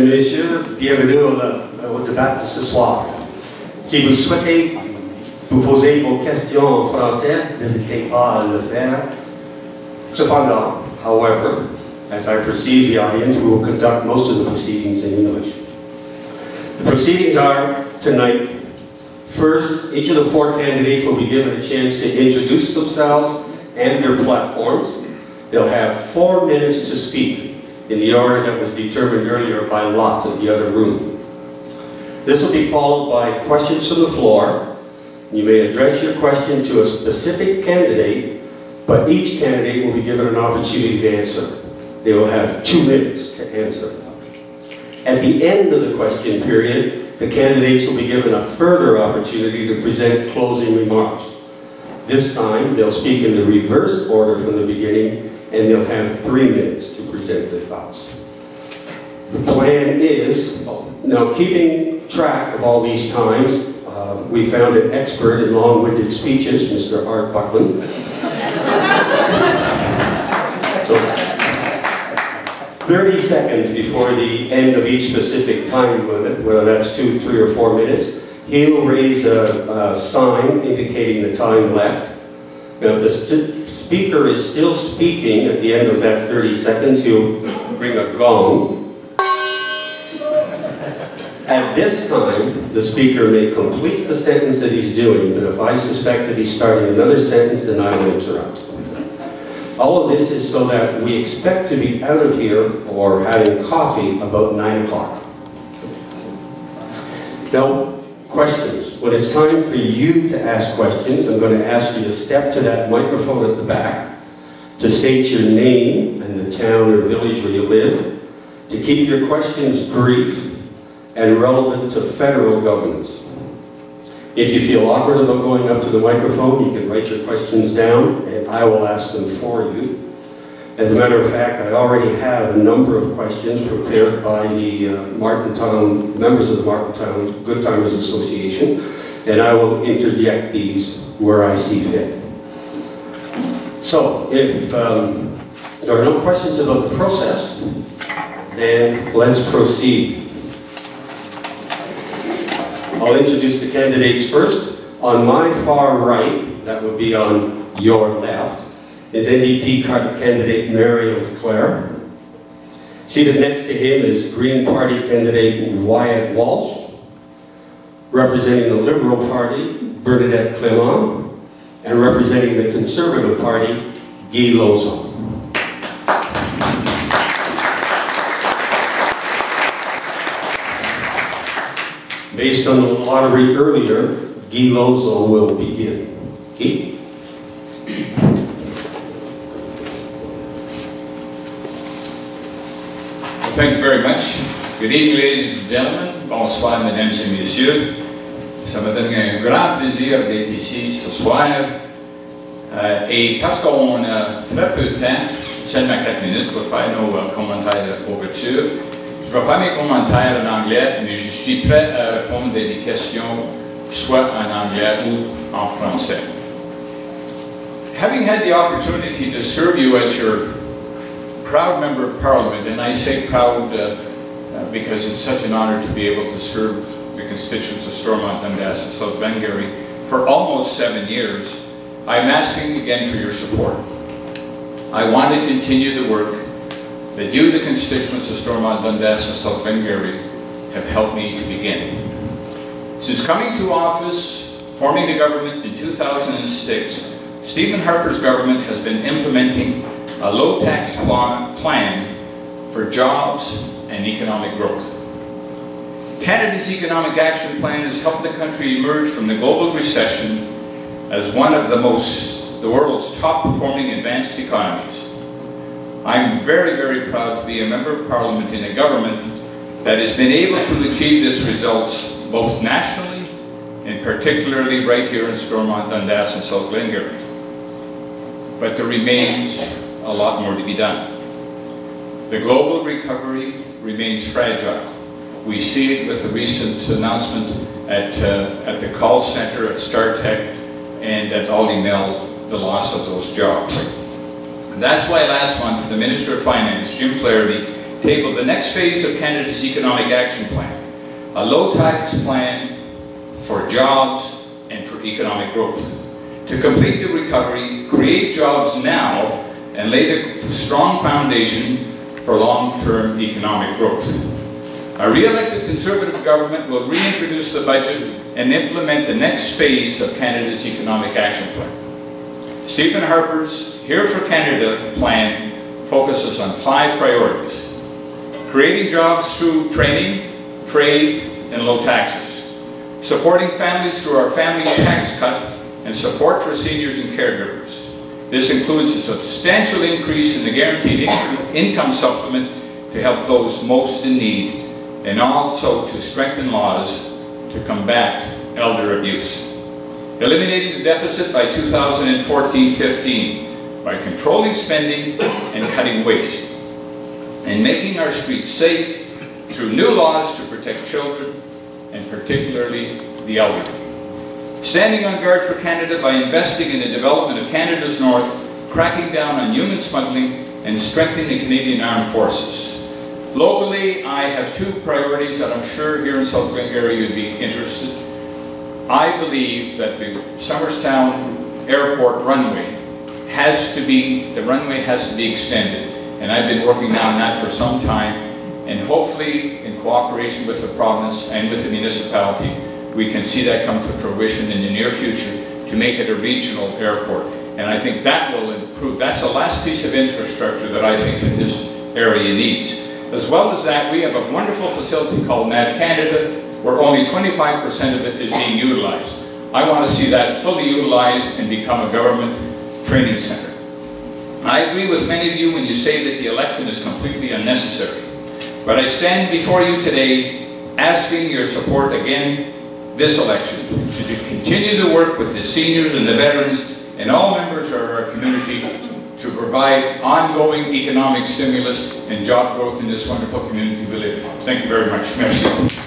Mesdames, Messieurs, bienvenue au débat de ce soir. Si vous souhaitez vous poser vos questions en français, n'hésitez pas à le faire. Cependant, however, as I perceive the audience, we will conduct most of the proceedings in English. The proceedings are tonight. First, each of the 4 candidates will be given a chance to introduce themselves and their platforms. They'll have 4 minutes to speak in the order that was determined earlier by lot in the other room. This will be followed by questions from the floor. You may address your question to a specific candidate, but each candidate will be given an opportunity to answer. They will have 2 minutes to answer. At the end of the question period, the candidates will be given a further opportunity to present closing remarks. This time, they'll speak in the reverse order from the beginning, and they'll have 3 minutes to present their thoughts. The plan is, now keeping track of all these times, we found an expert in long-winded speeches, Mr. Art Buckland. So, 30 seconds before the end of each specific time limit, whether that's 2, 3, or 4 minutes, he'll raise a sign indicating the time left. Now, if the speaker is still speaking at the end of that 30 seconds, he'll ring a gong. At this time, the speaker may complete the sentence that he's doing, but if I suspect that he's starting another sentence, then I will interrupt. All of this is so that we expect to be out of here or having coffee about 9 o'clock. Now, questions. When it's time for you to ask questions, I'm going to ask you to step to that microphone at the back, to state your name and the town or village where you live, to keep your questions brief and relevant to federal governance. If you feel awkward about going up to the microphone, you can write your questions down and I will ask them for you. As a matter of fact, I already have a number of questions prepared by the Martintown, members of the Martintown Good Timers Association, and I will interject these where I see fit. So, if there are no questions about the process, then let's proceed. I'll introduce the candidates first. On my far right, that would be on your left, is NDP candidate Mario Leclerc. Seated next to him is Green Party candidate Wyatt Walsh. Representing the Liberal Party, Bernadette Clement. And representing the Conservative Party, Guy Lozon. Based on the lottery earlier, Guy Lozon will begin. Guy? Thank you very much. Good evening, ladies and gentlemen. Bonsoir, mesdames et messieurs. Ça me donne un grand plaisir d'être ici ce soir. Et parce qu'on a très peu de temps, seulement 4 minutes pour faire nos commentaires d'ouverture, je vais faire mes commentaires en anglais, mais je suis prêt à répondre à des questions soit en anglais ou en français. Having had the opportunity to serve you as your proud member of Parliament, and I say proud because it's such an honor to be able to serve the constituents of Stormont, Dundas and South Glengarry for almost 7 years, I'm asking again for your support. I want to continue the work that you, the constituents of Stormont, Dundas and South Glengarry, have helped me to begin. Since coming to office, forming the government in 2006, Stephen Harper's government has been implementing a low-tax plan for jobs and economic growth. Canada's Economic Action Plan has helped the country emerge from the global recession as one of the world's top-performing advanced economies. I'm very, very proud to be a member of Parliament in a government that has been able to achieve these results both nationally and particularly right here in Stormont, Dundas and South Glengarry. But there remains a lot more to be done. The global recovery remains fragile. We see it with the recent announcement at the call center at StarTech and at Aldi Mill, the loss of those jobs. And that's why last month the Minister of Finance, Jim Flaherty, table the next phase of Canada's Economic Action Plan, a low-tax plan for jobs and for economic growth. To complete the recovery, create jobs now, and lay the strong foundation for long-term economic growth. A re-elected Conservative government will reintroduce the budget and implement the next phase of Canada's Economic Action Plan. Stephen Harper's Here for Canada plan focuses on 5 priorities: creating jobs through training, trade, and low taxes; supporting families through our family tax cut and support for seniors and caregivers. This includes a substantial increase in the guaranteed income supplement to help those most in need, and also to strengthen laws to combat elder abuse. Eliminating the deficit by 2014-15 by controlling spending and cutting waste, and making our streets safe through new laws to protect children and particularly the elderly. Standing on guard for Canada by investing in the development of Canada's North, cracking down on human smuggling, and strengthening the Canadian Armed Forces. Locally, I have 2 priorities that I'm sure here in South Glengarry you'd be interested. I believe that the Somerstown Airport runway has to be extended, and I've been working on that for some time, and hopefully in cooperation with the province and with the municipality, we can see that come to fruition in the near future to make it a regional airport. And I think that will improve. That's the last piece of infrastructure that I think that this area needs. As well as that, we have a wonderful facility called NAB Canada, where only 25% of it is being utilized. I want to see that fully utilized and become a government training center. I agree with many of you when you say that the election is completely unnecessary. But I stand before you today asking your support again this election to continue to work with the seniors and the veterans and all members of our community to provide ongoing economic stimulus and job growth in this wonderful community we live in. Thank you very much. Merci.